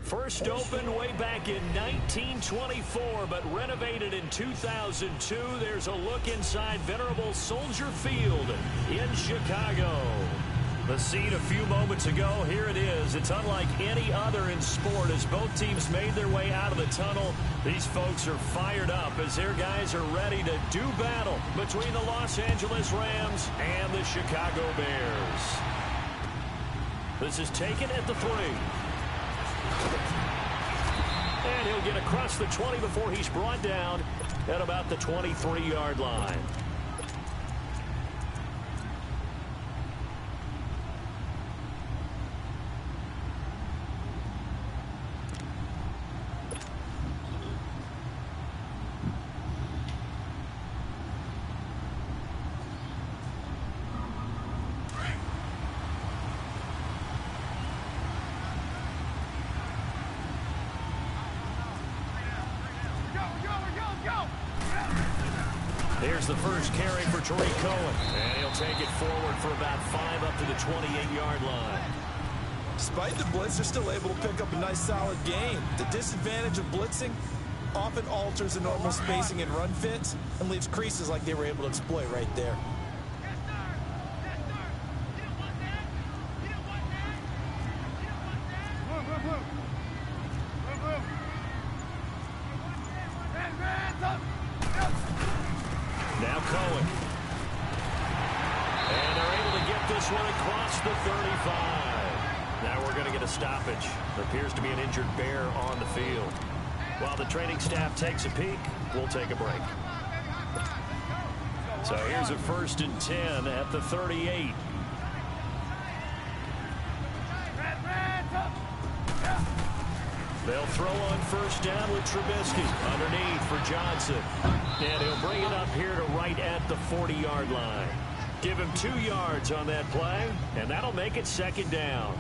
First opened way back in 1924, but renovated in 2002. There's a look inside venerable Soldier Field in Chicago. The scene a few moments ago, here it is. It's unlike any other in sport as both teams made their way out of the tunnel. These folks are fired up as their guys are ready to do battle between the Los Angeles Rams and the Chicago Bears. This is taken at the 3. And he'll get across the 20 before he's brought down at about the 23-yard line. Here's the first carry for Tariq Cohen, and he'll take it forward for about 5 up to the 28-yard line. Despite the blitz, they're still able to pick up a nice solid gain. The disadvantage of blitzing often alters the normal spacing and run fits and leaves creases like they were able to exploit right there. Now Cohen. And they're able to get this one across the 35. Now we're going to get a stoppage. There appears to be an injured Bear on the field. While the training staff takes a peek, we'll take a break. So here's a 1st and 10 at the 38. They'll throw on 1st down with Trubisky underneath for Johnson. And he'll bring it up here to right at the 40-yard line. Give him 2 yards on that play, and that'll make it 2nd down.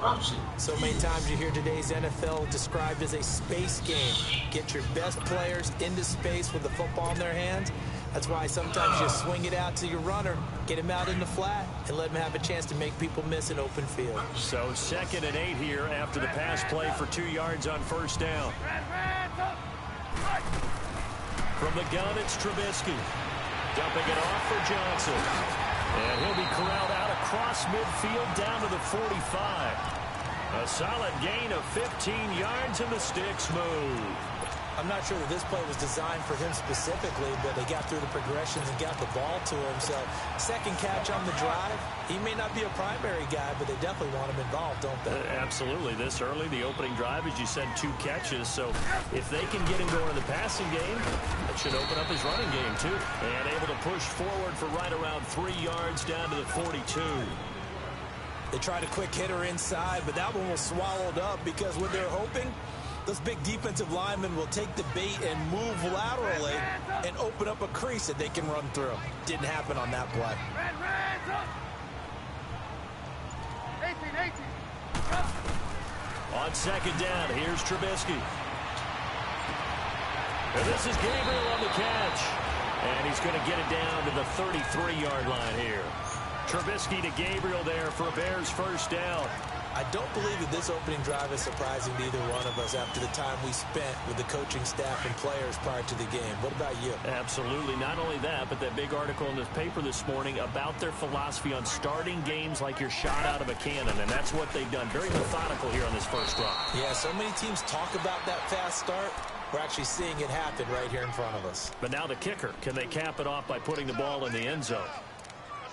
So many times you hear today's NFL described as a space game. Get your best players into space with the football in their hands. That's why sometimes you swing it out to your runner, get him out in the flat, and let him have a chance to make people miss an open field. So 2nd and 8 here after the pass play for 2 yards on 1st down. From the gun, it's Trubisky. Dumping it off for Johnson. And he'll be corralled out across midfield down to the 45. A solid gain of 15 yards, and the sticks move. I'm not sure that this play was designed for him specifically, but they got through the progressions and got the ball to him. So 2nd catch on the drive. He may not be a primary guy, but they definitely want him involved, don't they? Absolutely. This early, the opening drive, as you said, 2 catches. So if they can get him going in the passing game, that should open up his running game too. And able to push forward for right around 3 yards down to the 42. They tried a quick hitter inside, but that one was swallowed up because what they're hoping, those big defensive linemen will take the bait and move laterally and open up a crease that they can run through. Didn't happen on that play. On 2nd down, here's Trubisky. And this is Gabriel on the catch. And he's going to get it down to the 33-yard line here. Trubisky to Gabriel there for a Bears 1st down. I don't believe that this opening drive is surprising to either one of us after the time we spent with the coaching staff and players prior to the game. What about you? Absolutely. Not only that, but that big article in the paper this morning about their philosophy on starting games like you're shot out of a cannon, and that's what they've done. Very methodical here on this first drive. Yeah, so many teams talk about that fast start. We're actually seeing it happen right here in front of us. But now the kicker. Can they cap it off by putting the ball in the end zone?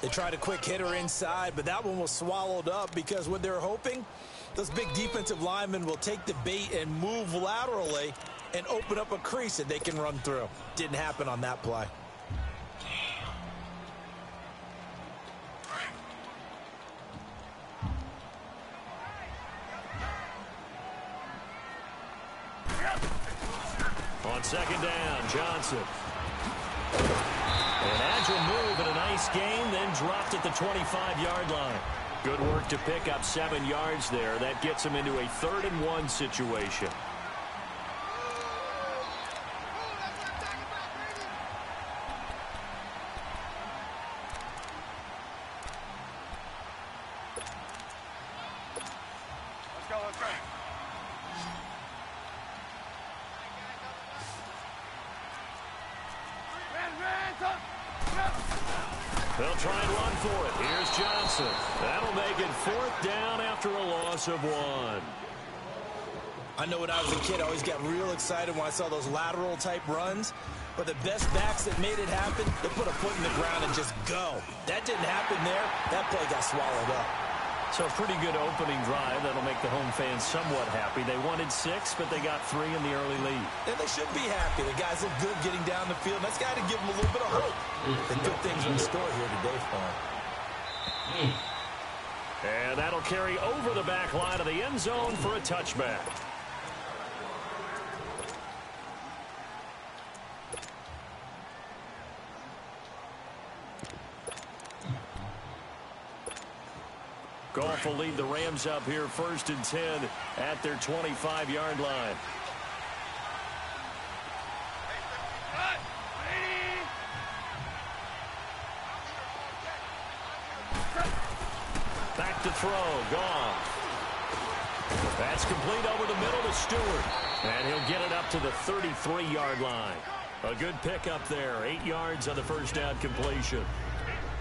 They tried a quick hitter inside, but that one was swallowed up because what they're hoping, those big defensive linemen will take the bait and move laterally and open up a crease that they can run through. Didn't happen on that play. On 2nd down, Johnson. An agile move and a nice gain, then dropped at the 25-yard line. Good work to pick up 7 yards there. That gets him into a 3rd and 1 situation. They'll try and run for it. Here's Johnson. That'll make it 4th down after a loss of 1. I know when I was a kid, I always got real excited when I saw those lateral-type runs. But the best backs that made it happen, they put a foot in the ground and just go. That didn't happen there. That play got swallowed up. So a pretty good opening drive. That'll make the home fans somewhat happy. They wanted 6, but they got 3 in the early lead. And they should be happy. The guys look good getting down the field. That's got to give them a little bit of hope. The good things in store here today for them. And that'll carry over the back line of the end zone for a touchback. Goff will lead the Rams up here 1st and 10 at their 25-yard line. Back to throw, Goff. That's complete over the middle to Stewart. And he'll get it up to the 33-yard line. A good pickup there, 8 yards on the first down completion.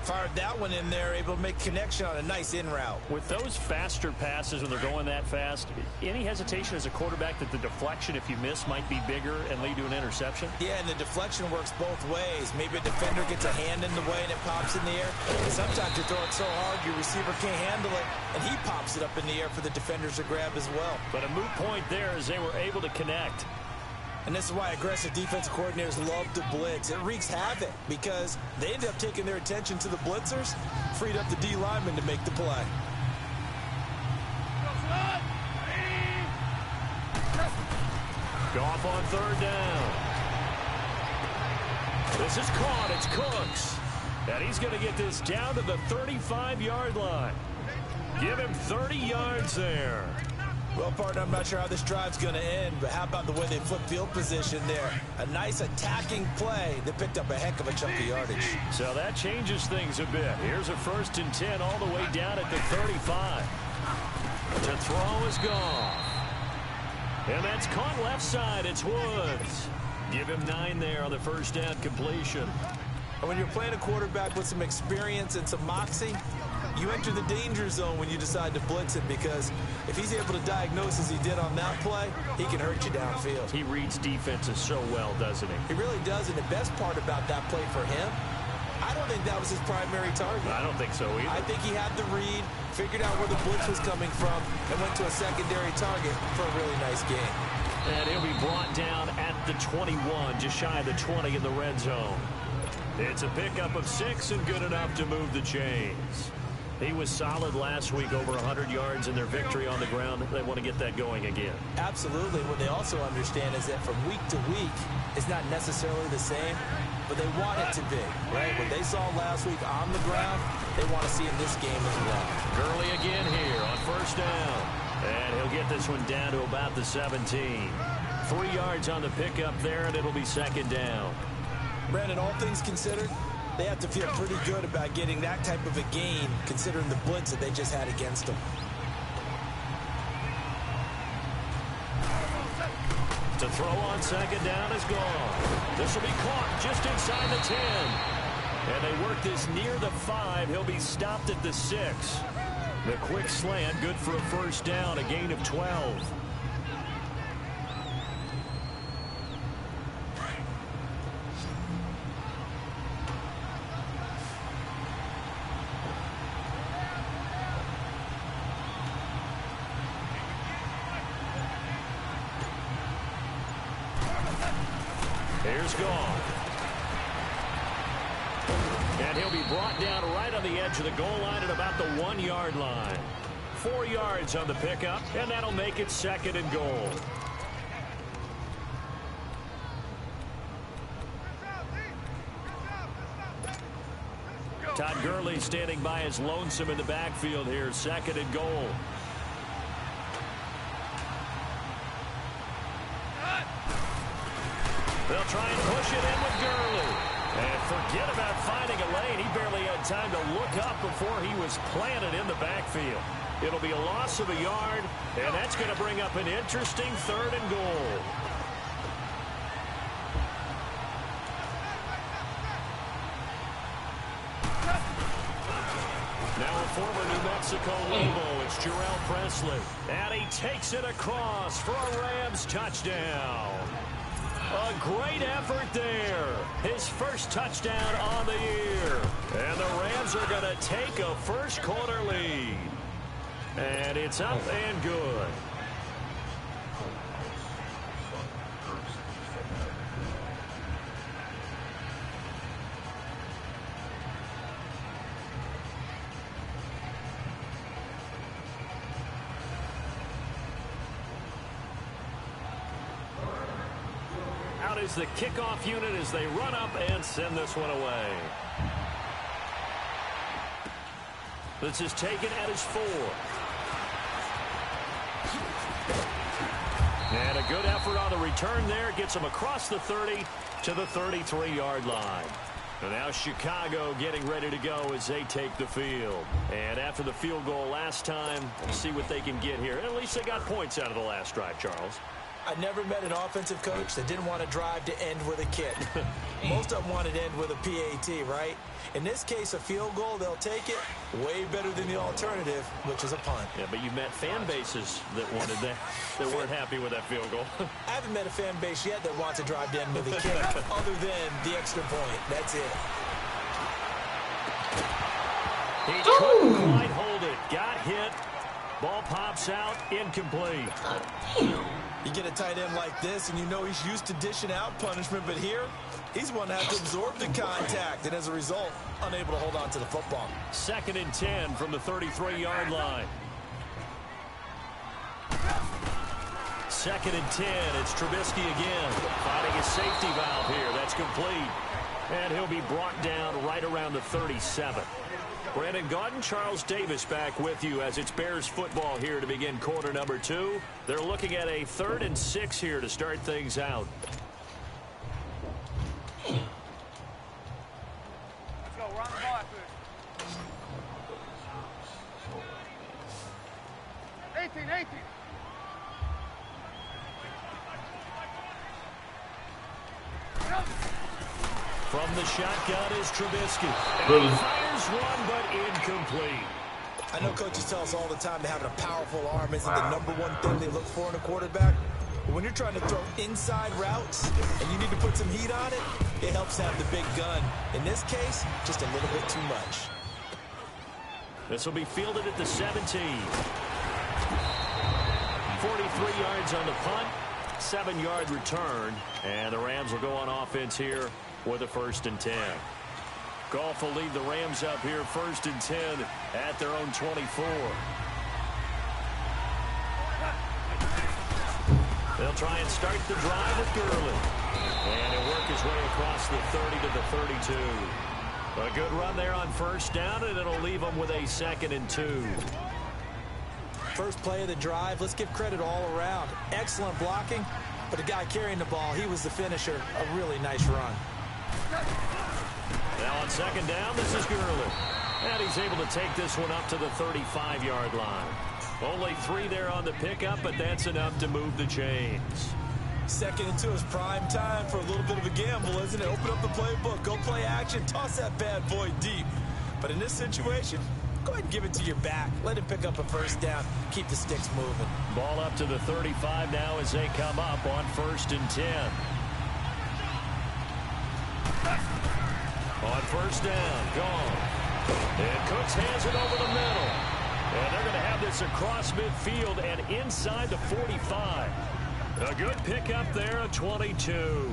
Fired that one in there, able to make connection on a nice in route. With those faster passes when they're going that fast, any hesitation as a quarterback that the deflection, if you miss, might be bigger and lead to an interception? Yeah, and the deflection works both ways. Maybe a defender gets a hand in the way and it pops in the air. And sometimes you throw it so hard your receiver can't handle it, and he pops it up in the air for the defenders to grab as well. But a moot point there as they were able to connect. And this is why aggressive defensive coordinators love to blitz. It wreaks havoc because they end up taking their attention to the blitzers, freed up the D lineman to make the play. Goff on 3rd down. This is caught. It's Cooks. And he's going to get this down to the 35-yard line. Give him 30 yards there. Well, partner, I'm not sure how this drive's going to end, but how about the way they flip field position there? A nice attacking play that picked up a heck of a chunk of yardage. So that changes things a bit. Here's a 1st and 10 all the way down at the 35. To throw is Goff. And that's caught left side. It's Woods. Give him 9 there on the first down completion. And when you're playing a quarterback with some experience and some moxie, you enter the danger zone when you decide to blitz him, because if he's able to diagnose as he did on that play, he can hurt you downfield. He reads defenses so well, doesn't he? He really does, and the best part about that play for him, I don't think that was his primary target. I don't think so either. I think he had the read, figured out where the blitz was coming from, and went to a secondary target for a really nice game. And he'll be brought down at the 21, just shy of the 20 in the red zone. It's a pickup of 6 and good enough to move the chains. He was solid last week, over 100 yards in their victory on the ground. They want to get that going again. Absolutely. What they also understand is that from week to week, it's not necessarily the same, but they want it to be, right? What they saw last week on the ground, they want to see in this game as well. Gurley again here on 1st down. And he'll get this one down to about the 17. 3 yards on the pickup there, and it'll be 2nd down. Brandon, all things considered, they have to feel pretty good about getting that type of a gain, considering the blitz that they just had against them. To throw on 2nd down is gone. This will be caught just inside the 10. And they work this near the 5. He'll be stopped at the 6. The quick slant, good for a 1st down, a gain of 12. Here's Goff. And he'll be brought down right on the edge of the goal line at about the 1-yard line. 4 yards on the pickup, and that'll make it 2nd and goal. Todd Gurley standing by his lonesome in the backfield here, 2nd and goal. They'll try and push it in with Gurley. And forget about finding a lane. He barely had time to look up before he was planted in the backfield. It'll be a loss of a yard, and that's going to bring up an interesting 3rd and goal. Mexico Lobo. It's Jarrell Presley. And he takes it across for a Rams touchdown. A great effort there. His first touchdown on the year. And the Rams are going to take a first quarter lead. And it's up and good. Out is the kickoff unit as they run up and send this one away. This is taken at his 4. And a good effort on the return there. Gets him across the 30 to the 33-yard line. And now Chicago getting ready to go as they take the field. And after the field goal last time, we'll see what they can get here. At least they got points out of the last drive, Charles. I never met an offensive coach that didn't want to drive to end with a kick. Most of them wanted to end with a PAT, right? In this case, a field goal, they'll take it. Way better than the alternative, which is a punt. Yeah, but you've met fan bases that wanted that weren't happy with that field goal. I haven't met a fan base yet that wants to drive to end with a kick, other than the extra point. That's it. He couldn't quite hold it. Got hit. Ball pops out. Incomplete. You get a tight end like this, and you know he's used to dishing out punishment, but here, he's one to have to absorb the contact, and as a result, unable to hold on to the football. 2nd and 10 from the 33-yard line. 2nd and 10. It's Trubisky again, finding his safety valve here. That's complete. And he'll be brought down right around the 37. Brandon Gaudin, Charles Davis back with you as it's Bears football here to begin quarter number 2. They're looking at a 3rd and 6 here to start things out. Let's go, run the ball after it. 18. From the shotgun is Trubisky. And he fires one, but incomplete. I know coaches tell us all the time that having a powerful arm isn't the #1 thing they look for in a quarterback. But when you're trying to throw inside routes and you need to put some heat on it, it helps have the big gun. In this case, just a little bit too much. This will be fielded at the 17. 43 yards on the punt, 7-yard return. And the Rams will go on offense here with a 1st and 10. Goff will lead the Rams up here 1st and 10 at their own 24. They'll try and start the drive with Gurley. And he'll work his way across the 30 to the 32. A good run there on 1st down, and it'll leave them with a 2nd and 2. First play of the drive, let's give credit all around. Excellent blocking, but the guy carrying the ball, he was the finisher. A really nice run. Now on 2nd down, this is Gurley. And he's able to take this one up to the 35-yard line. Only 3 there on the pickup, but that's enough to move the chains. 2nd and 2 is prime time for a little bit of a gamble, isn't it? Open up the playbook, go play action, toss that bad boy deep. But in this situation, go ahead and give it to your back. Let him pick up a 1st down. Keep the sticks moving. Ball up to the 35 now as they come up on 1st and 10. On 1st down, gone. And Cooks hands it over the middle. And they're going to have this across midfield and inside the 45. A good pickup there, a 22.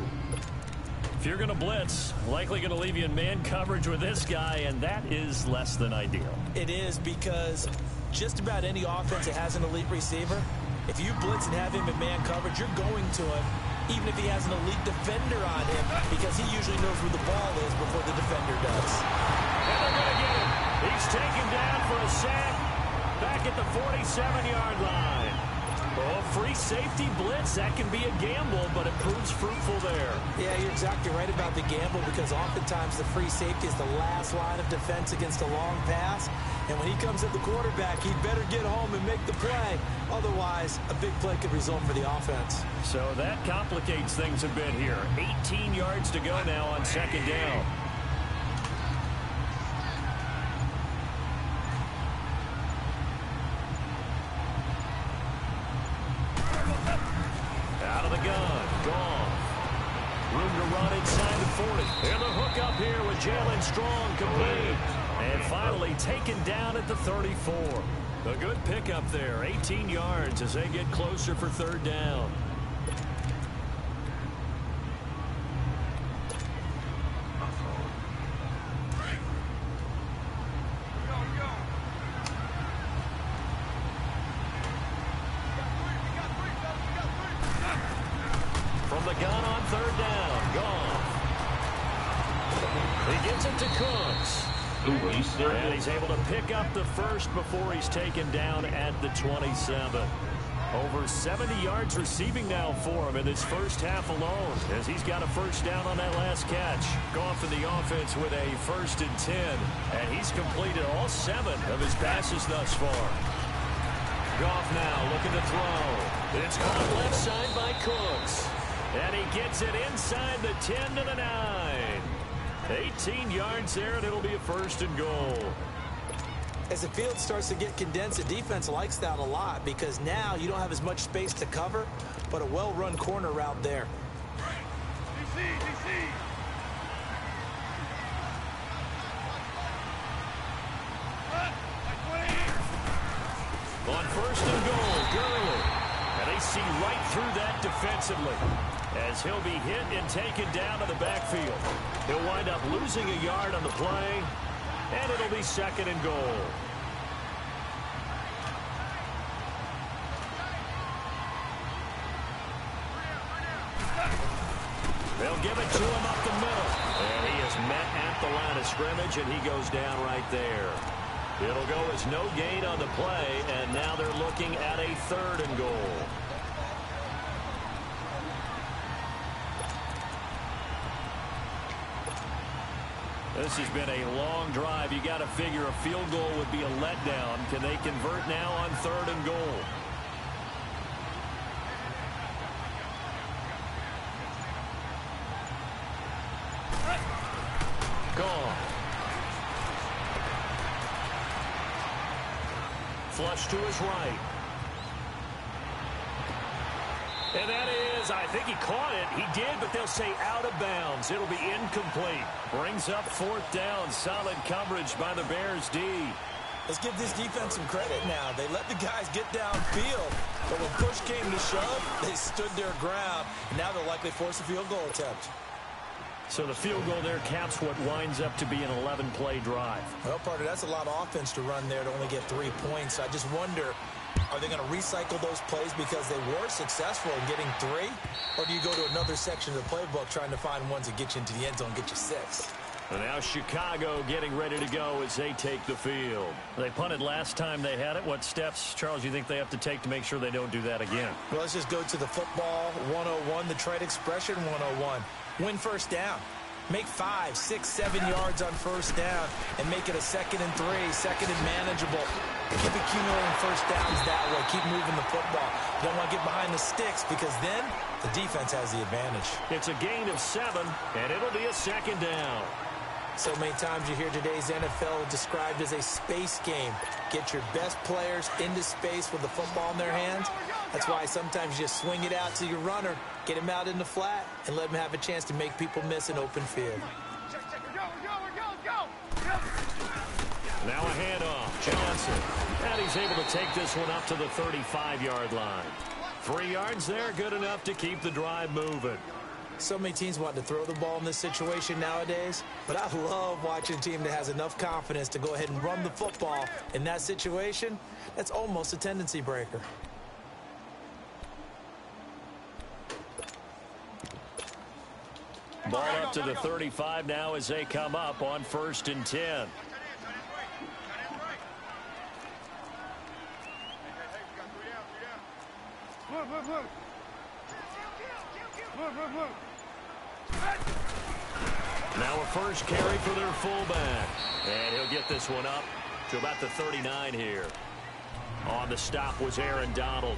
If you're going to blitz, likely going to leave you in man coverage with this guy, and that is less than ideal. It is, because just about any offense that has an elite receiver, if you blitz and have him in man coverage, you're going to him, even if he has an elite defender on him, because he usually knows where the ball is before the defender does. And they're going to get him. He's taken down for a sack back at the 47-yard line. Oh, free safety blitz, that can be a gamble, but it proves fruitful there. Yeah, you're exactly right about the gamble, because oftentimes the free safety is the last line of defense against a long pass. And when he comes at the quarterback, he'd better get home and make the play. Otherwise, a big play could result for the offense. So that complicates things a bit here. 18 yards to go now on 2nd down. Room to run inside the 40. And the hook up here with Jalen Strong complete. And finally taken down at the 34. A good pickup there. 18 yards as they get closer for third down. From the gun on third down. Goff. He gives it to Cooks. And he's able to pick up the first before he's taken down at the 27. Over 70 yards receiving now for him in this first half alone, as he's got a first down on that last catch. Goff in the offense with a 1st and 10, and he's completed all 7 of his passes thus far. Goff now looking to throw. It's caught left side by Cooks. And he gets it inside the 10 to the 9. 18 yards there, and it'll be a 1st and goal. As the field starts to get condensed, the defense likes that a lot because now you don't have as much space to cover, but a well-run corner route there. On 1st and goal, Gurley. And they see right through that defensively, as he'll be hit and taken down to the backfield. He'll wind up losing a yard on the play, and it'll be 2nd and goal. They'll give it to him up the middle. And he is met at the line of scrimmage, and he goes down right there. It'll go as no gain on the play, and now they're looking at a 3rd and goal. This has been a long drive. You got to figure a field goal would be a letdown. Can they convert now on 3rd and goal? Gone. Flush to his right. And that is, I think he caught it. He did, but they'll say out of bounds. It'll be incomplete. Brings up 4th down. Solid coverage by the Bears D. Let's give this defense some credit now. They let the guys get downfield, but when push came to shove, they stood their ground. And now they'll likely force a field goal attempt. So the field goal there caps what winds up to be an 11-play drive. Well, partner, that's a lot of offense to run there to only get 3 points. I just wonder, are they going to recycle those plays because they were successful in getting 3? Or do you go to another section of the playbook trying to find ones that get you into the end zone and get you 6? And now Chicago getting ready to go as they take the field. They punted last time they had it. What steps, Charles, you think they have to take to make sure they don't do that again? Well, let's just go to the football 101, the trade expression 101. Win first down. Make 5, 6, 7 yards on first down and make it a 2nd and 3, 2nd and manageable. Keep accumulating first downs that way. Keep moving the football. You don't want to get behind the sticks because then the defense has the advantage. It's a gain of 7, and it'll be a 2nd down. So many times you hear today's NFL described as a space game. Get your best players into space with the football in their hands. That's why sometimes you just swing it out to your runner, get him out in the flat, and let him have a chance to make people miss an open field. Now a handoff. Johnson. And he's able to take this one up to the 35-yard line. 3 yards there, good enough to keep the drive moving. So many teams want to throw the ball in this situation nowadays, but I love watching a team that has enough confidence to go ahead and run the football. In that situation, that's almost a tendency breaker. Ball up to the 35 now as they come up on 1st and 10. Now a first carry for their fullback. And he'll get this one up to about the 39 here. On the stop was Aaron Donald.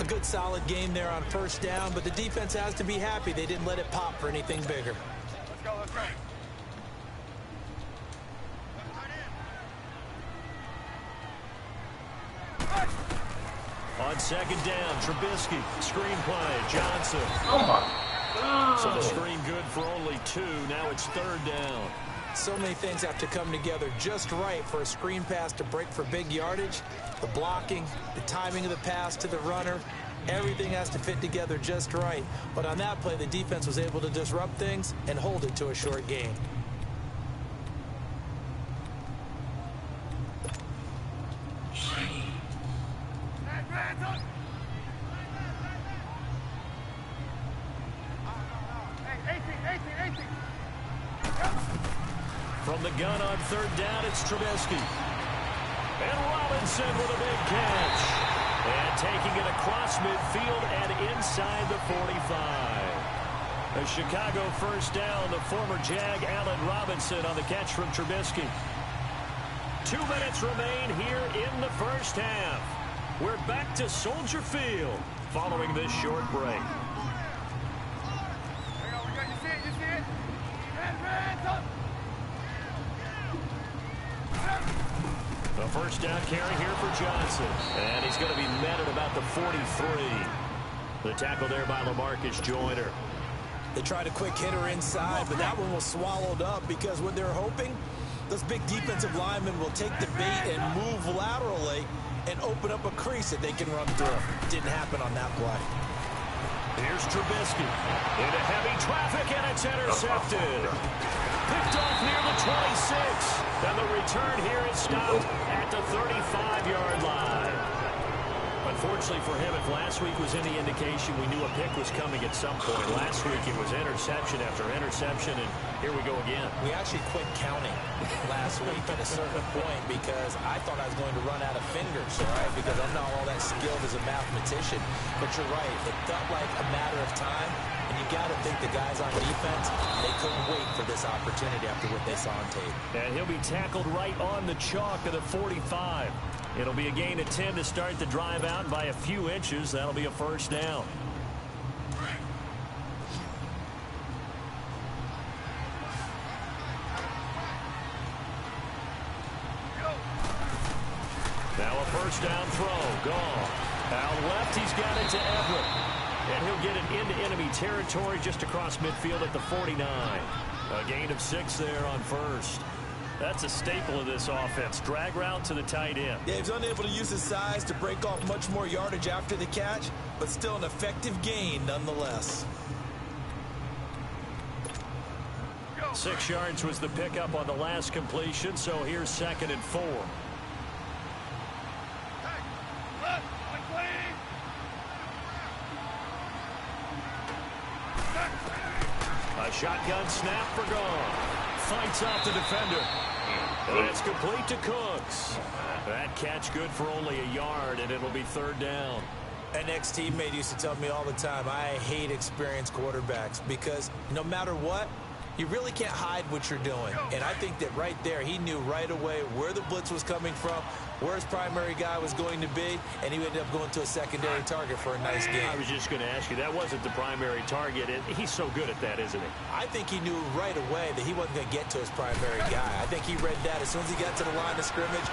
A good solid game there on first down, but the defense has to be happy they didn't let it pop for anything bigger. Let's go, let's go. On 2nd down, Trubisky, screen play, Johnson. Oh my. So the screen good for only 2. Now it's 3rd down. So many things have to come together just right for a screen pass to break for big yardage. The blocking, the timing of the pass to the runner, everything has to fit together just right. But on that play, the defense was able to disrupt things and hold it to a short gain. From the gun on 3rd down, it's Trubisky. And Robinson with a big catch. And taking it across midfield and inside the 45. A Chicago 1st down, the former Jag Allen Robinson on the catch from Trubisky. 2 minutes remain here in the 1st half. We're back to Soldier Field following this short break. A 1st down carry here for Johnson. And he's going to be met at about the 43. The tackle there by LaMarcus Joyner. They tried a quick hitter inside, but that one was swallowed up because what they're hoping, those big defensive linemen will take the bait and move laterally and open up a crease that they can run through. Didn't happen on that play. Here's Trubisky into heavy traffic, and it's intercepted. Picked off near the 26. And the return here is stopped at the 35-yard line. Unfortunately for him, if last week was any indication, we knew a pick was coming at some point. Last week it was interception after interception, and here we go again. We actually quit counting last week at a certain point because I thought I was going to run out of fingers, right? Because I'm not all that skilled as a mathematician. But you're right. It felt like a matter of time, and you got to think the guys on defense, they couldn't wait for this opportunity after what they saw on tape. And he'll be tackled right on the chalk of the 45. It'll be a gain of 10 to start the drive out by a few inches. That'll be a 1st down. Now a 1st down throw. Gone. Out left, he's got it to Everett. And he'll get it into enemy territory just across midfield at the 49. A gain of 6 there on 1st. That's a staple of this offense. Drag route to the tight end. Yeah, he's unable to use his size to break off much more yardage after the catch, but still an effective gain nonetheless. 6 yards was the pickup on the last completion, so here's 2nd and 4. A shotgun snap for Gone. Fights off the defender. And it's complete to Cooks. That catch good for only a yard, and it'll be 3rd down. An ex-teammate used to tell me all the time, I hate experienced quarterbacks because no matter what, you really can't hide what you're doing. And I think that right there, he knew right away where the blitz was coming from, where his primary guy was going to be, and he ended up going to a secondary target for a nice game. I was just going to ask you, that wasn't the primary target. He's so good at that, isn't he? I think he knew right away that he wasn't going to get to his primary guy. I think he read that as soon as he got to the line of scrimmage,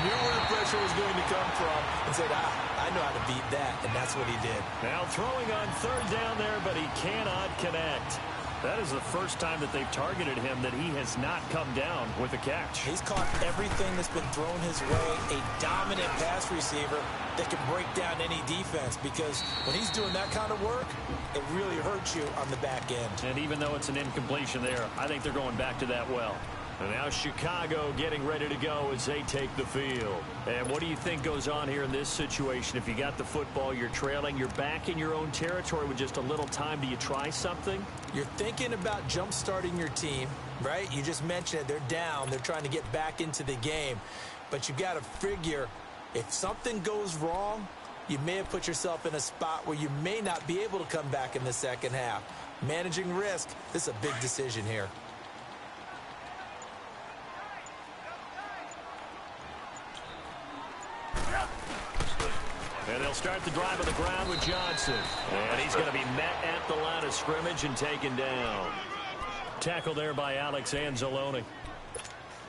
knew where the pressure was going to come from, and said, I know how to beat that, and that's what he did. Now throwing on 3rd down there, but he cannot connect. That is the first time that they've targeted him that he has not come down with a catch. He's caught everything that's been thrown his way, a dominant pass receiver that can break down any defense because when he's doing that kind of work, it really hurts you on the back end. And even though it's an incompletion there, I think they're going back to that well. And now Chicago getting ready to go as they take the field. And what do you think goes on here in this situation? If you got the football, you're trailing, you're back in your own territory with just a little time. Do you try something? You're thinking about jump-starting your team, right? You just mentioned it. They're down. They're trying to get back into the game. But you got to figure if something goes wrong, you may have put yourself in a spot where you may not be able to come back in the second half. Managing risk, this is a big decision here. And they'll start the drive on the ground with Johnson. And he's going to be met at the line of scrimmage and taken down. Tackle there by Alex Anzalone.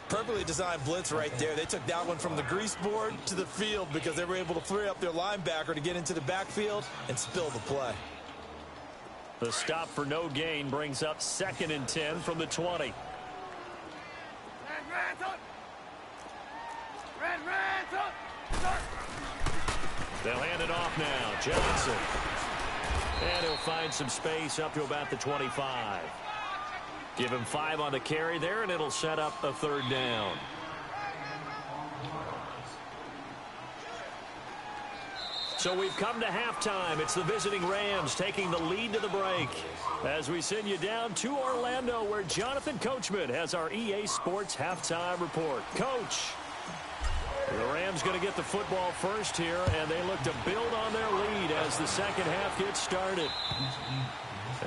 Perfectly designed blitz right there. They took that one from the grease board to the field because they were able to free up their linebacker to get into the backfield and spill the play. The stop for no gain brings up 2nd and 10 from the 20. They'll hand it off now. Johnson. And he'll find some space up to about the 25. Give him 5 on the carry there, and it'll set up a 3rd down. So we've come to halftime. It's the visiting Rams taking the lead to the break. As we send you down to Orlando, where Jonathan Coachman has our EA Sports halftime report. Coach, the Rams going to get the football first here, and they look to build on their lead as the second half gets started.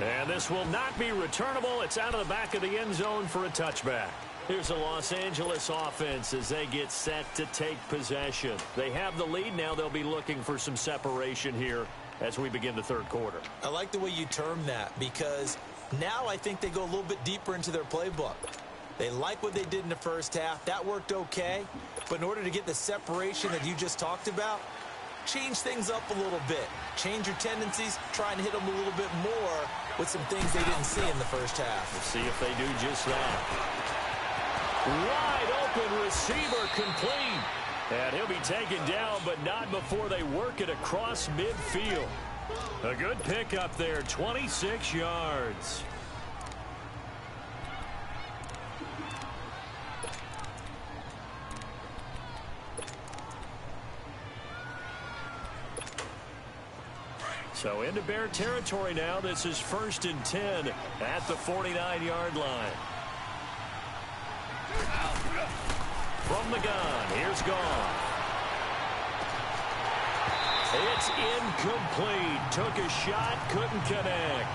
And this will not be returnable. It's out of the back of the end zone for a touchback. Here's the Los Angeles offense as they get set to take possession. They have the lead. Now they'll be looking for some separation here as we begin the 3rd quarter. I like the way you term that, because now I think they go a little bit deeper into their playbook. They like what they did in the first half. That worked okay. But in order to get the separation that you just talked about, change things up a little bit. Change your tendencies. Try and hit them a little bit more with some things they didn't see in the first half. We'll see if they do just that. Wide open receiver complete. And he'll be taken down, but not before they work it across midfield. A good pickup there, 26 yards. So into Bear territory now. This is 1st and 10 at the 49-yard line. From the gun, here's Goff. It's incomplete. Took a shot, couldn't connect.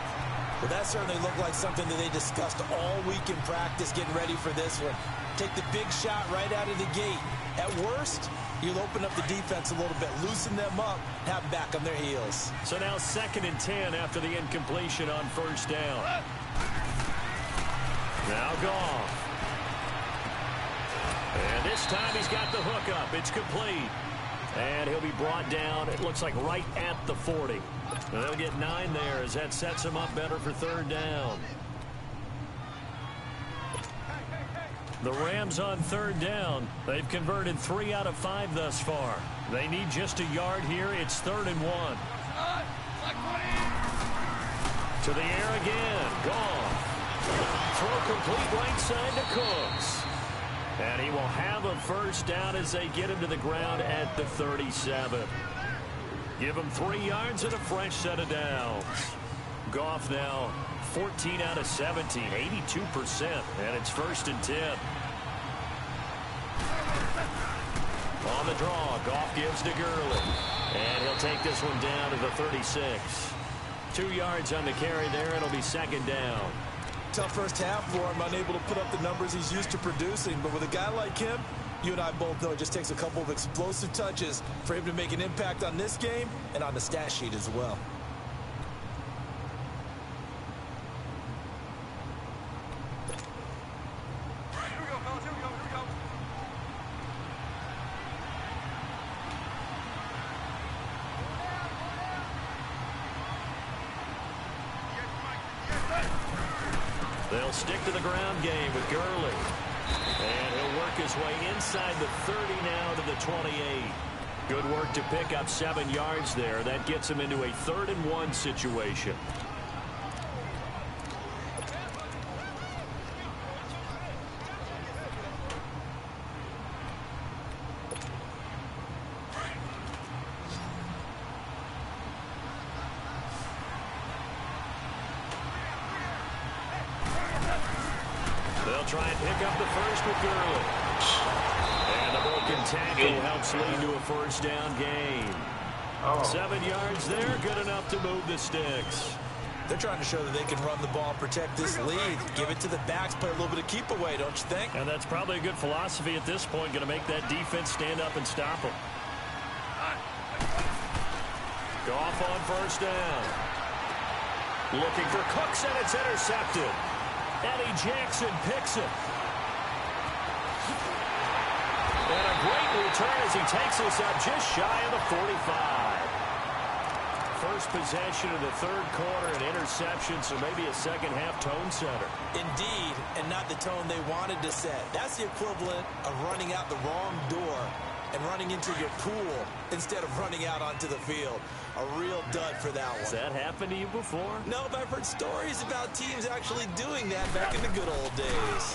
Well, that certainly looked like something that they discussed all week in practice getting ready for this one. Take the big shot right out of the gate. At worst, you'll open up the defense a little bit, loosen them up, have them back on their heels. So now 2nd and 10 after the incompletion on 1st down. Now Goff. And this time he's got the hook up. It's complete. And he'll be brought down, it looks like right at the 40. And they'll get 9 there as that sets him up better for 3rd down. The Rams on 3rd down. They've converted 3 out of 5 thus far. They need just a yard here. It's 3rd and 1. To the air again. Goff. Throw complete right side to Cooks. And he will have a 1st down as they get him to the ground at the 37. Give him 3 yards and a fresh set of downs. Goff now 14 out of 17, 82%, and it's 1st and 10. On the draw, Goff gives to Gurley. And he'll take this one down to the 36. 2 yards on the carry there. It'll be 2nd down. Tough first half for him, unable to put up the numbers he's used to producing. But with a guy like him, you and I both know it just takes a couple of explosive touches for him to make an impact on this game and on the stat sheet as well. They'll stick to the ground game with Gurley. And he'll work his way inside the 30 now to the 28. Good work to pick up 7 yards there. That gets him into a 3rd and 1 situation. Try and pick up the first with Gurley. And the broken tackle helps lead to a 1st down gain. 7 yards there, good enough to move the sticks. They're trying to show that they can run the ball and protect this lead. Give it to the backs, play a little bit of keep away, don't you think? And that's probably a good philosophy at this point, going to make that defense stand up and stop them. Goff on 1st down. Looking for Cooks, and it's intercepted. Eddie Jackson picks it. And a great return as he takes us up just shy of the 45. first possession of the third quarter, an interception, so maybe a second-half tone setter. Indeed, and not the tone they wanted to set. That's the equivalent of running out the wrong door and running into your pool instead of running out onto the field. A real dud for that one. Has that happened to you before? No, but I've heard stories about teams actually doing that back in the good old days.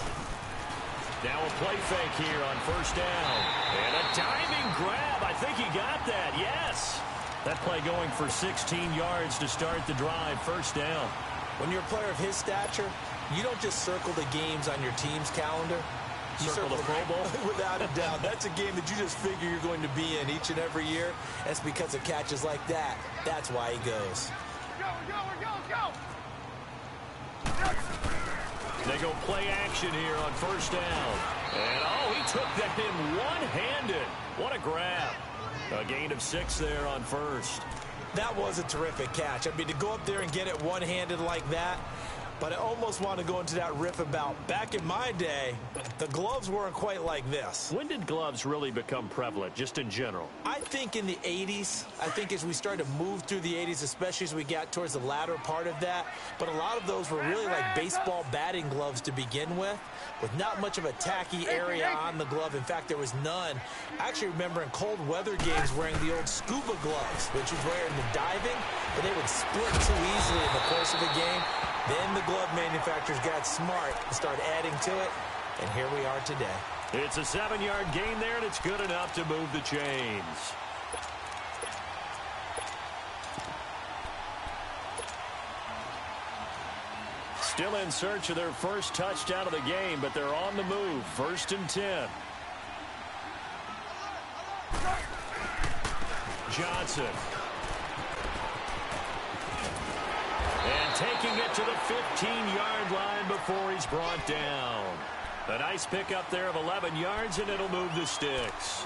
Now a play fake here on first down. And a diving grab. I think he got that. Yes. That play going for 16 yards to start the drive. First down. When you're a player of his stature, you don't just circle the games on your team's calendar. You circle the Pro Bowl? Without a doubt. That's a game that you just figure you're going to be in each and every year. That's because of catches like that. That's why he goes. Go. They go play action here on first down. And, oh, he took that in one-handed. What a grab. A gain of 6 there on first. That was a terrific catch. I mean, to go up there and get it one-handed like that, but I almost want to go into that riff about back in my day, the gloves weren't quite like this. When did gloves really become prevalent, just in general? I think in the 80s. I think as we started to move through the 80s, especially as we got towards the latter part of that. But a lot of those were really like baseball batting gloves to begin with not much of a tacky area on the glove. In fact, there was none. I actually remember in cold weather games wearing the old scuba gloves, which was wearing the diving, but they would split too easily in the course of the game. Then the glove manufacturers got smart and started adding to it, and here we are today. It's a 7-yard gain there, and it's good enough to move the chains. Still in search of their first touchdown of the game, but they're on the move. 1st and 10. Johnson. And taking it to the 15-yard line before he's brought down. A nice pickup there of 11 yards, and it'll move the sticks.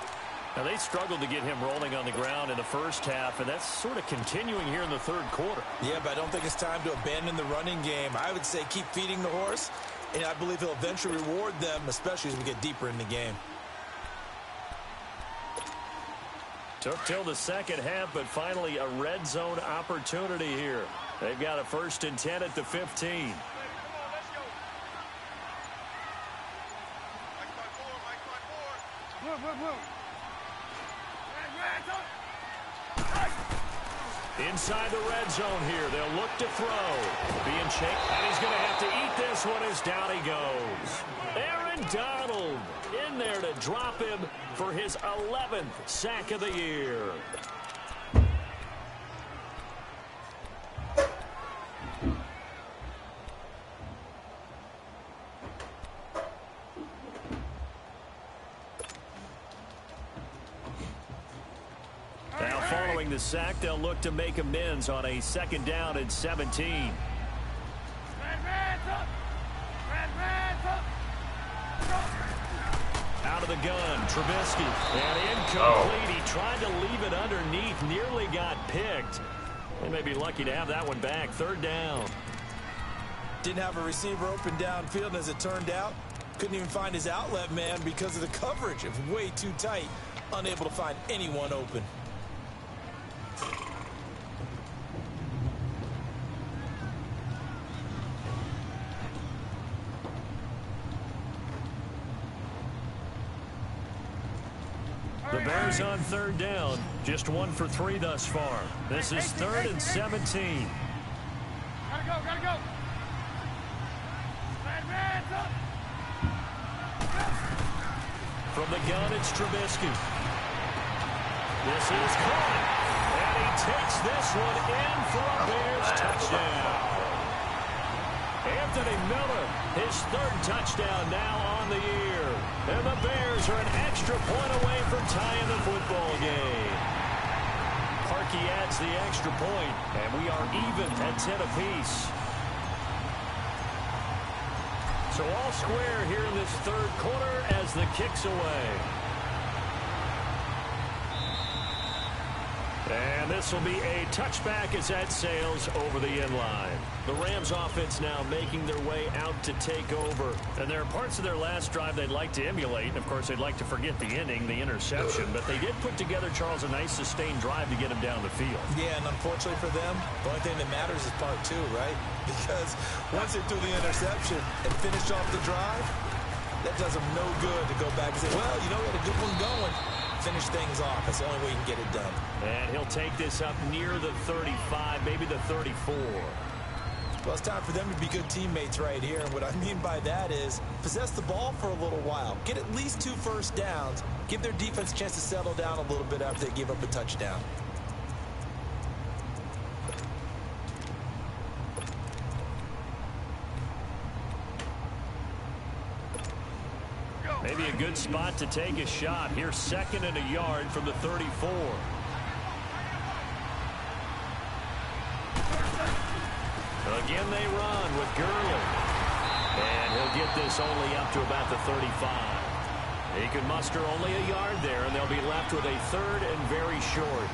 Now, they struggled to get him rolling on the ground in the first half, and that's sort of continuing here in the third quarter. Yeah, but I don't think it's time to abandon the running game. I would say keep feeding the horse, and I believe he'll eventually reward them, especially as we get deeper in the game. Took till the second half, but finally a red zone opportunity here. They've got a 1st and 10 at the 15. Inside the red zone here. They'll look to throw. Being shaped, and he's going to have to eat this one as down he goes. Aaron Donald in there to drop him for his 11th sack of the year. Now following the sack, they'll look to make amends on a 2nd down and 17. Out of the gun, Trubisky. And incomplete. He tried to leave it underneath, nearly got picked. They may be lucky to have that one back. 3rd down. Didn't have a receiver open downfield, and as it turned out, couldn't even find his outlet man because of the coverage. It was way too tight. Unable to find anyone open. The Bears on 3rd down. Just 1 for 3 thus far. This is 3rd and 17. Gotta go. From the gun, it's Trubisky. This is caught. And he takes this one in for a Bears touchdown. Anthony Miller, his 3rd touchdown now on the year. And the Bears are an extra point away from tying the football game. Parkey adds the extra point, and we are even at 10 apiece. So all square here in this 3rd quarter as the kick's away. And this will be a touchback as that sails over the end line. The Rams offense now making their way out to take over. And there are parts of their last drive they'd like to emulate. And, of course, they'd like to forget the inning, the interception. But they did put together, Charles, a nice sustained drive to get him down the field. Yeah, and unfortunately for them, the only thing that matters is part two, right? Because once they threw the interception and finished off the drive, that does them no good to go back and say, well, you know, we had a good one going. Finish things off. That's the only way you can get it done. And he'll take this up near the 35, maybe the 34. Well, it's time for them to be good teammates right here. And what I mean by that is possess the ball for a little while. Get at least 2 first downs. Give their defense a chance to settle down a little bit after they give up a touchdown. Maybe a good spot to take a shot. Here's 2nd and a yard from the 34. Again, they run with Gurley. And he'll get this only up to about the 35. He can muster only a yard there, and they'll be left with a 3rd and very short.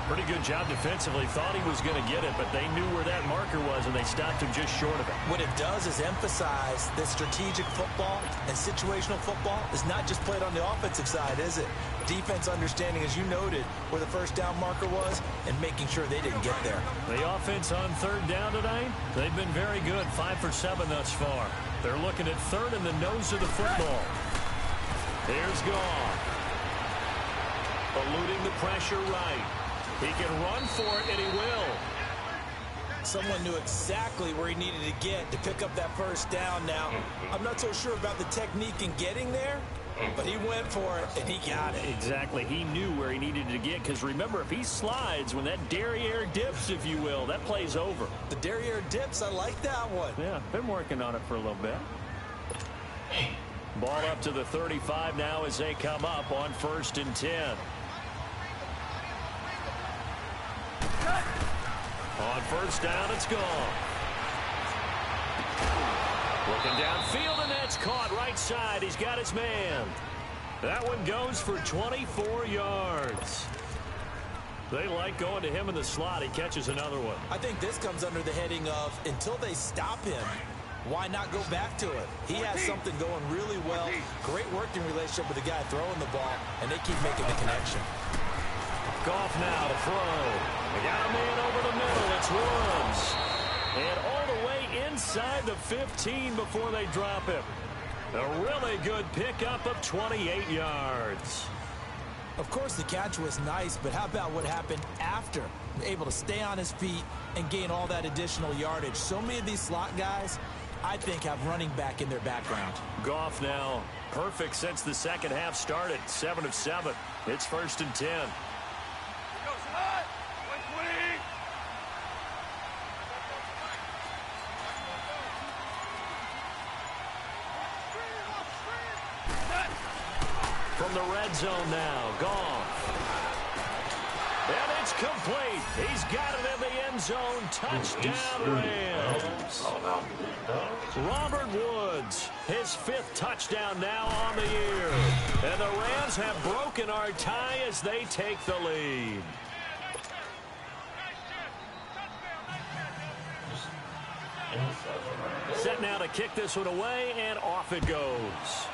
Pretty good job defensively. Thought he was going to get it, but they knew where that marker was, and they stopped him just short of it. What it does is emphasize that strategic football and situational football is not just played on the offensive side, is it? Defense understanding, as you noted, where the first down marker was and making sure they didn't get there. The offense on 3rd down tonight, they've been very good, 5 for 7 thus far. They're looking at 3rd in the nose of the football. Here's Goff. Eluding the pressure right. He can run for it, and he will. Someone knew exactly where he needed to get to pick up that first down. Now, I'm not so sure about the technique in getting there, but he went for it, and he got it. Exactly. He knew where he needed to get, because remember, if he slides, when that derriere dips, if you will, that play's over. The derriere dips, I like that one. Yeah, been working on it for a little bit. Ball up to the 35 now as they come up on 1st and 10. On 1st down, it's gone. Looking downfield, and that's caught right side. He's got his man. That one goes for 24 yards. They like going to him in the slot. He catches another one. I think this comes under the heading of until they stop him, why not go back to it? He has something going really well. Great working relationship with the guy throwing the ball, and they keep making the connection. Goff now to throw. They got a man over the middle. It's Woods. And all the way inside the 15 before they drop him. A really good pickup of 28 yards. Of course, the catch was nice, but how about what happened after? Able to stay on his feet and gain all that additional yardage. So many of these slot guys, I think, have running back in their background. Goff now perfect since the second half started. 7 of 7. It's 1st and 10. From the red zone now, Goff. And it's complete. He's got it in the end zone. Touchdown, Rams. Robert Woods, his 5th touchdown now on the year. And the Rams have broken our tie as they take the lead. Set now to kick this one away, and off it goes.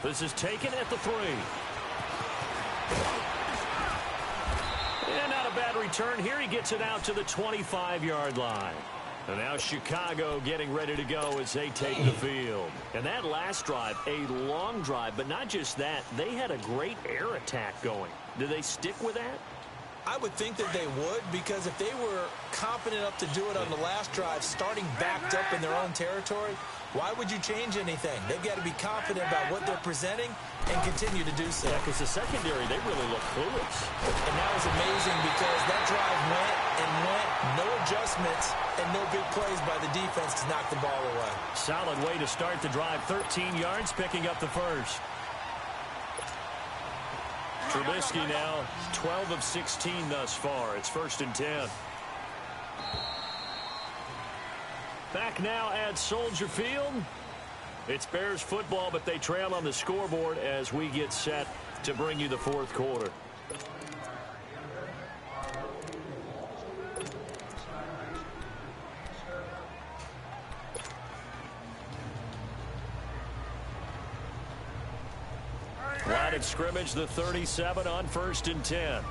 This is taken at the 3. And not a bad return here. He gets it out to the 25-yard line. And now Chicago getting ready to go as they take the field. And that last drive, a long drive, but not just that. They had a great air attack going. Do they stick with that? I would think that they would, because if they were confident enough to do it on the last drive, starting backed up in their own territory, why would you change anything? They've got to be confident about what they're presenting and continue to do so. Yeah, because the secondary, they really look clueless. And that was amazing because that drive went and went, no adjustments, and no big plays by the defense to knock the ball away. Solid way to start the drive. 13 yards, picking up the first. Trubisky now 12 of 16 thus far. It's 1st and 10. Back now at Soldier Field. It's Bears football, but they trail on the scoreboard as we get set to bring you the fourth quarter. Line of scrimmage, the 37 on 1st and 10.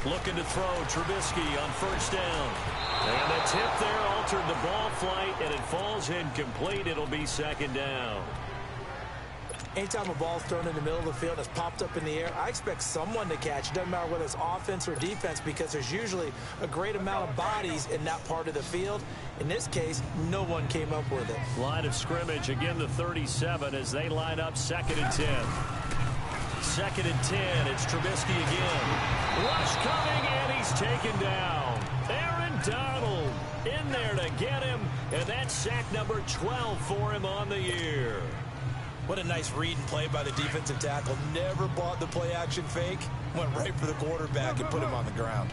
Looking to throw, Trubisky on 1st down. And the tip there altered the ball flight, and it falls incomplete. It'll be 2nd down. Anytime a ball's thrown in the middle of the field and it's popped up in the air, I expect someone to catch. It doesn't matter whether it's offense or defense, because there's usually a great amount of bodies in that part of the field. In this case, no one came up with it. Line of scrimmage, again the 37 as they line up 2nd and 10. 2nd and 10, it's Trubisky again. Rush coming, and he's taken down. Aaron Donald in there to get him, and that's sack number 12 for him on the year. What a nice read and play by the defensive tackle. Never bought the play-action fake. Went right for the quarterback and put him on the ground.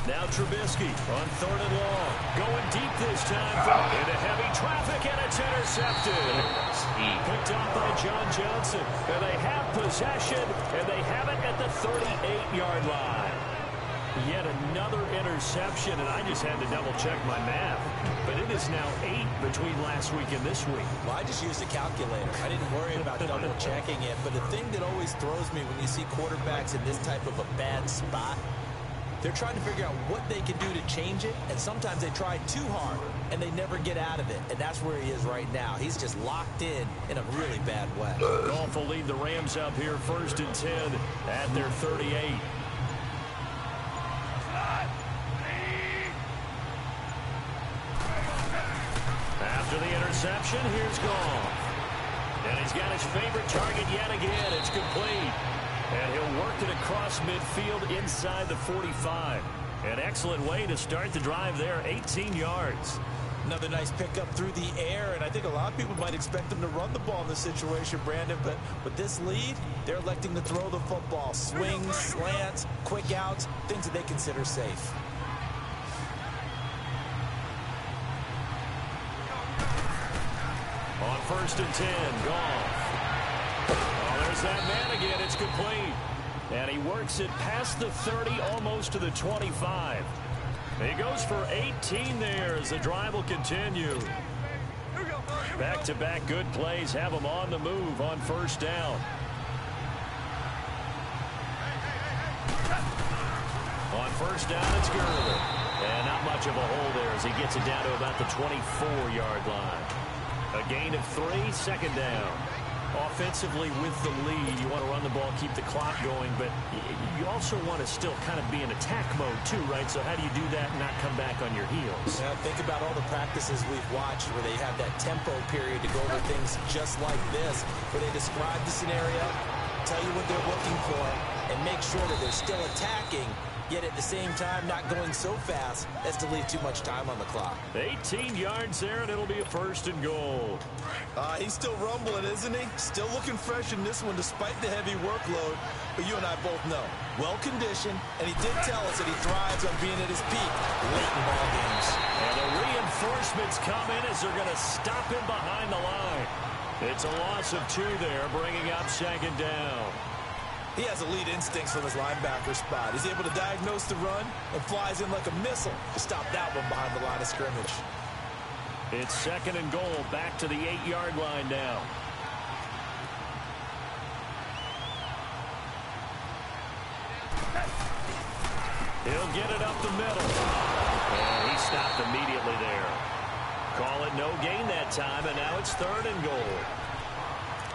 Now Trubisky on 3rd and long. Going deep this time. Into heavy traffic, and it's intercepted. Picked off by John Johnson. And they have possession, and they have it at the 38-yard line. Yet another interception, and I just had to double-check my math. But it is now 8 between last week and this week. Well, I just used a calculator. I didn't worry about double-checking it. But the thing that always throws me when you see quarterbacks in this type of a bad spot, they're trying to figure out what they can do to change it, and sometimes they try too hard, and they never get out of it. And that's where he is right now. He's just locked in a really bad way. Goff will lead the Rams up here 1st and 10 at their 38. After the interception, here's Goff. And he's got his favorite target yet again. It's complete. And he'll work it across midfield inside the 45. An excellent way to start the drive there, 18 yards. Another nice pickup through the air, and I think a lot of people might expect them to run the ball in this situation, Brandon, but with this lead, they're electing to throw the football. Swings, slants, quick outs, things that they consider safe. On 1st and 10, Goff. Oh, there's that man again. It's complete. And he works it past the 30, almost to the 25. He goes for 18 there as the drive will continue. Back-to-back good plays have him on the move on 1st down. On 1st down, it's Gurley. And not much of a hole there as he gets it down to about the 24-yard line. A gain of 3, 2nd down. Offensively with the lead, you want to run the ball, keep the clock going, but you also want to still kind of be in attack mode too, right? So how do you do that and not come back on your heels? Yeah, think about all the practices we've watched where they have that tempo period to go over things just like this, where they describe the scenario, tell you what they're looking for, and make sure that they're still attacking, yet at the same time not going so fast as to leave too much time on the clock. 18 yards there, and it'll be a 1st and goal. He's still rumbling, isn't he? Still looking fresh in this one despite the heavy workload. But you and I both know, well-conditioned, and he did tell us that he thrives on being at his peak late in ball games. And the reinforcements come in as they're going to stop him behind the line. It's a loss of 2 there, bringing up 2nd down. He has elite instincts from his linebacker spot. He's able to diagnose the run and flies in like a missile to stop that one behind the line of scrimmage. It's 2nd and goal, back to the 8-yard line now. He'll get it up the middle. And he stopped immediately there. Call it no gain that time, and now it's 3rd and goal.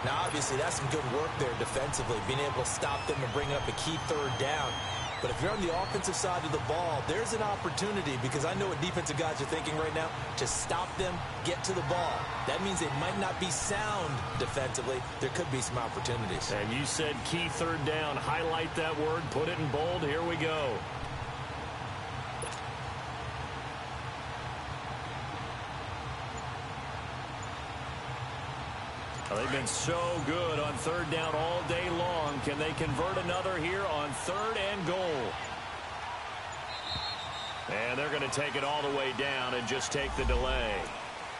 Now, obviously, that's some good work there defensively, being able to stop them and bring up a key 3rd down. But if you're on the offensive side of the ball, there's an opportunity, because I know what defensive guys are thinking right now, to stop them, get to the ball. That means they might not be sound defensively. There could be some opportunities. And you said key 3rd down. Highlight that word, put it in bold. Here we go. They've been so good on 3rd down all day long. Can they convert another here on 3rd and goal? And they're going to take it all the way down and just take the delay.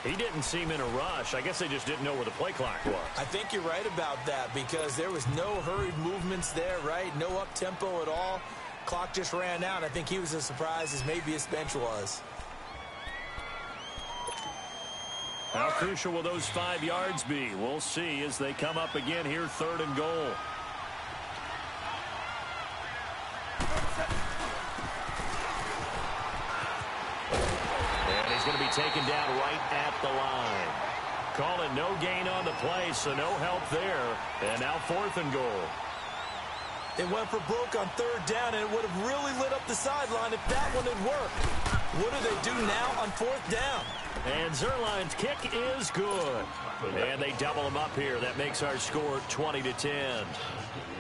He didn't seem in a rush. I guess they just didn't know where the play clock was. I think you're right about that because there was no hurried movements there, right? No up-tempo at all. Clock just ran out. I think he was as surprised as maybe his bench was. How crucial will those 5 yards be? We'll see as they come up again here, 3rd and goal. And he's going to be taken down right at the line. Call it no gain on the play, so no help there. And now 4th and goal. They went for broke on 3rd down, and it would have really lit up the sideline if that one had worked. What do they do now on 4th down? And Zerline's kick is good. And they double him up here. That makes our score 20-10.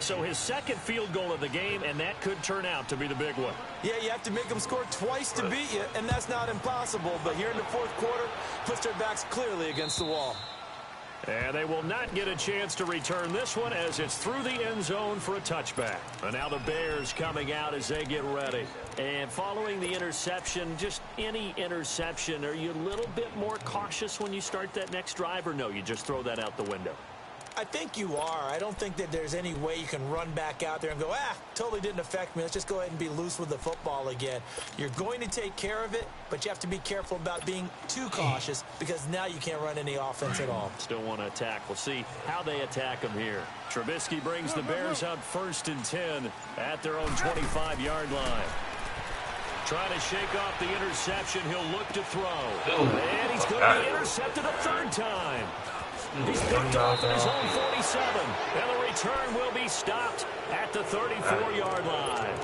So his 2nd field goal of the game, and that could turn out to be the big one. Yeah, you have to make them score twice to beat you, and that's not impossible. But here in the 4th quarter, puts their backs clearly against the wall. And they will not get a chance to return this one as it's through the end zone for a touchback. And now the Bears coming out as they get ready. And following the interception, just any interception, are you a little bit more cautious when you start that next drive, or no, you just throw that out the window? I think you are. I don't think that there's any way you can run back out there and go, totally didn't affect me. Let's just go ahead and be loose with the football again. You're going to take care of it, but you have to be careful about being too cautious because now you can't run any offense at all. Still want to attack. We'll see how they attack them here. Trubisky brings the Bears up 1st and 10 at their own 25-yard line. Trying to shake off the interception. He'll look to throw. And he's going to be intercepted a 3rd time. He's picked off at his own 47, and the return will be stopped at the 34-yard line.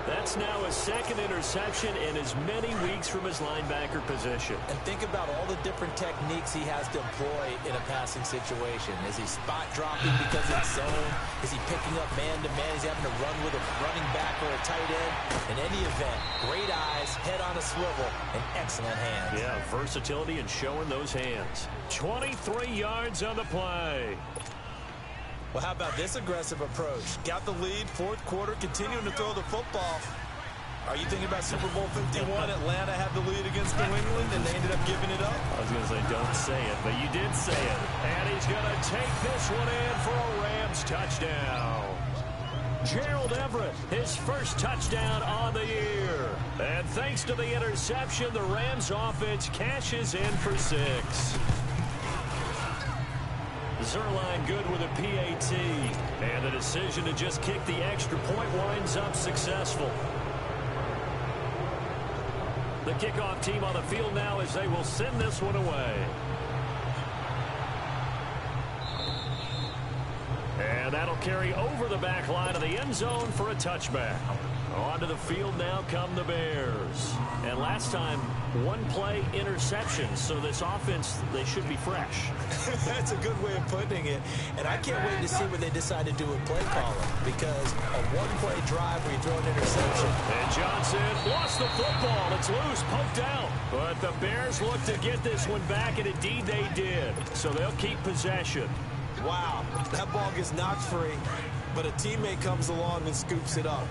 That's now his 2nd interception in as many weeks from his linebacker position. And think about all the different techniques he has to employ in a passing situation. Is he spot dropping because it's zone? Is he picking up man-to-man? Is he having to run with a running back or a tight end? In any event, great eyes, head on a swivel, and excellent hands. Yeah, versatility and showing those hands. 23 yards on the play. Well, how about this aggressive approach? Got the lead, 4th quarter, continuing to throw the football. Are you thinking about Super Bowl 51? Atlanta had the lead against New England, and they ended up giving it up? I was going to say, don't say it, but you did say it. And he's going to take this one in for a Rams touchdown. Gerald Everett, his 1st touchdown on the year. And thanks to the interception, the Rams offense cashes in for 6. Zerline good with a PAT. And the decision to just kick the extra point winds up successful. The kickoff team on the field now as they will send this one away. And that'll carry over the back line of the end zone for a touchback. Onto the field now come the Bears. And last time, 1-play interception. So this offense, they should be fresh. That's a good way of putting it. And I can't wait to see what they decide to do with play calling. Because a 1-play drive where you throw an interception. And Johnson lost the football. It's loose, poked out. But the Bears look to get this one back, and indeed they did. So they'll keep possession. Wow, that ball gets knocked free, but a teammate comes along and scoops it up.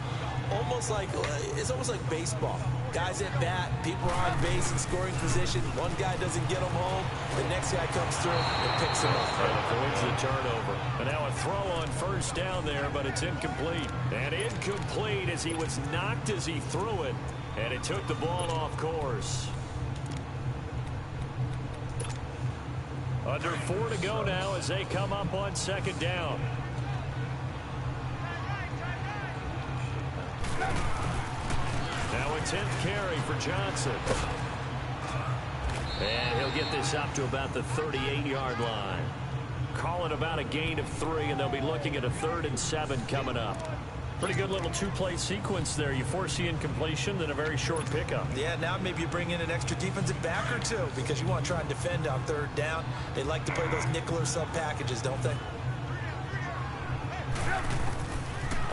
It's almost like baseball. Guys at bat, people are on base in scoring position. One guy doesn't get them home. The next guy comes through and picks him up. And avoids the turnover. And now a throw on 1st down there, but it's incomplete. And incomplete as he was knocked as he threw it. And it took the ball off course. Under 4 to go now as they come up on 2nd down. Now a 10th carry for Johnson. And he'll get this up to about the 38-yard line. Call it about a gain of 3, and they'll be looking at a 3rd and 7 coming up. Pretty good little 2-play sequence there. You force the incompletion, then a very short pickup. Yeah, now maybe you bring in an extra defensive back or 2 because you want to try and defend on 3rd down. They like to play those nickel or sub packages, don't they?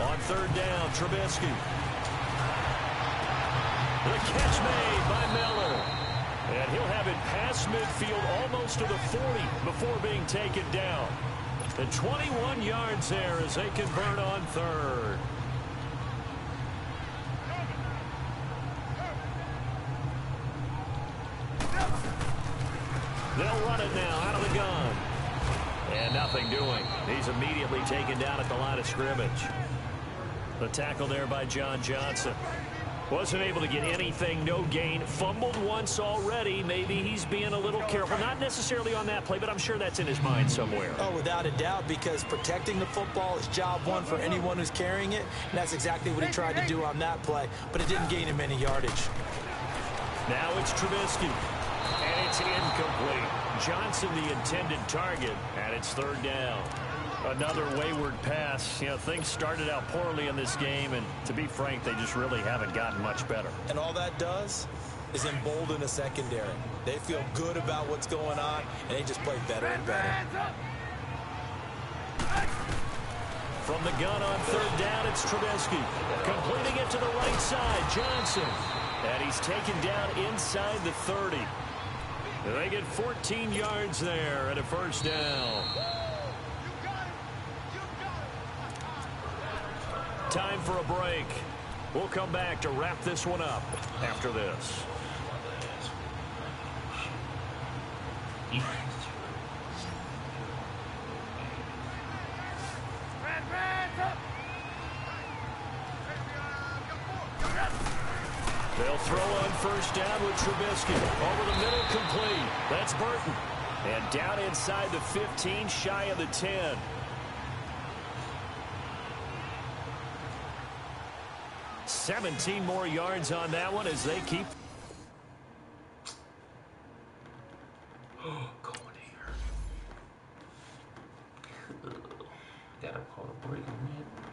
On 3rd down, Trubisky. The catch made by Miller. And he'll have it past midfield almost to the 40 before being taken down. The 21 yards there as they convert on 3rd. nothing doing. He's immediately taken down at the line of scrimmage. The tackle there by John Johnson. Wasn't able to get anything, no gain. Fumbled once already. Maybe he's being a little careful. Not necessarily on that play, but I'm sure that's in his mind somewhere. Oh, without a doubt, because protecting the football is job one for anyone who's carrying it. And that's exactly what he tried to do on that play, but it didn't gain him any yardage. Now it's Trubisky, and it's incomplete. Johnson the intended target, and it's third down. Another wayward pass. You know, things started out poorly in this game, and to be frank, they just really haven't gotten much better. And all that does is embolden the secondary. They feel good about what's going on, and they just play better and better. From the gun on third down, it's Trubisky. Completing it to the right side, Johnson. And he's taken down inside the 30. They get 14 yards there and a first down. Time for a break. We'll come back to wrap this one up after this. They'll throw on first down with Trubisky. Over the middle, complete. That's Burton. And down inside the 15, shy of the 10. $17 more yards on that one as they keep. Going here. Gotta call a break, man.